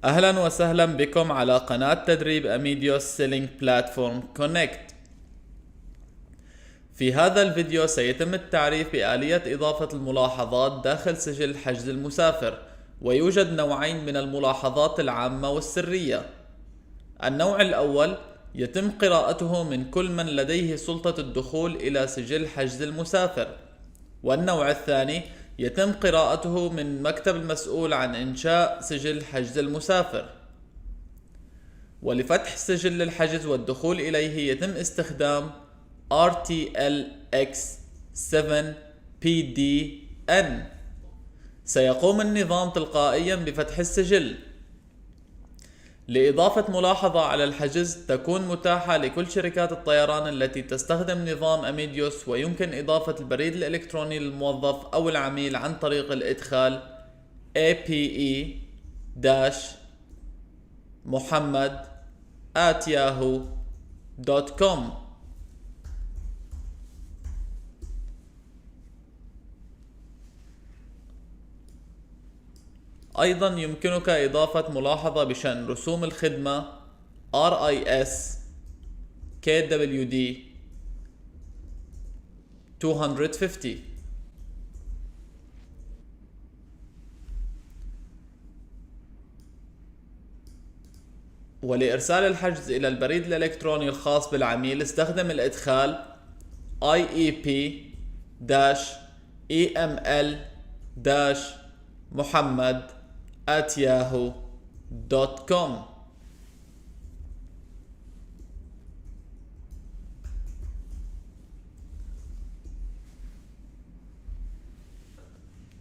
أهلا وسهلا بكم على قناة تدريب أميديوس سيلينج بلاتفورم كونكت. في هذا الفيديو سيتم التعريف بآلية إضافة الملاحظات داخل سجل حجز المسافر، ويوجد نوعين من الملاحظات العامة والسرية. النوع الأول يتم قراءته من كل من لديه سلطة الدخول إلى سجل حجز المسافر، والنوع الثاني يتم قراءته من مكتب المسؤول عن إنشاء سجل حجز المسافر. ولفتح سجل الحجز والدخول إليه يتم استخدام RTLX 7PDN. سيقوم النظام تلقائيا بفتح السجل. لإضافة ملاحظة على الحجز تكون متاحة لكل شركات الطيران التي تستخدم نظام أميديوس، ويمكن إضافة البريد الإلكتروني للموظف أو العميل عن طريق الإدخال ape-muhammad@yahoo.com. أيضا يمكنك إضافة ملاحظة بشأن رسوم الخدمة RIS KWD 250. ولإرسال الحجز إلى البريد الإلكتروني الخاص بالعميل استخدم الإدخال IEP-EML-muhammad@yahoo.com.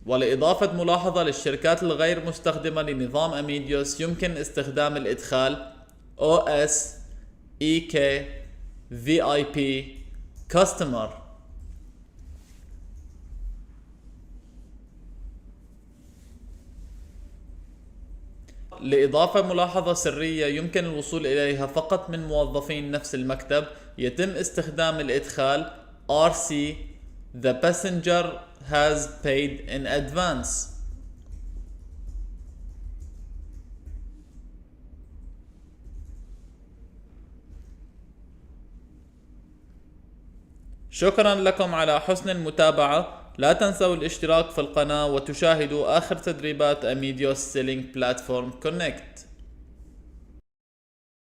ولإضافة ملاحظة للشركات الغير مستخدمة لنظام أميديوس يمكن استخدام الإدخال OS-EK-VIP Customer. لإضافة ملاحظة سرية يمكن الوصول إليها فقط من موظفين نفس المكتب يتم استخدام الإدخال RC The passenger has paid in advance. شكرا لكم على حسن المتابعة. لا تنسوا الاشتراك في القناة وتشاهدوا آخر تدريبات أميديوس سيلينج بلاتفورم كونكت.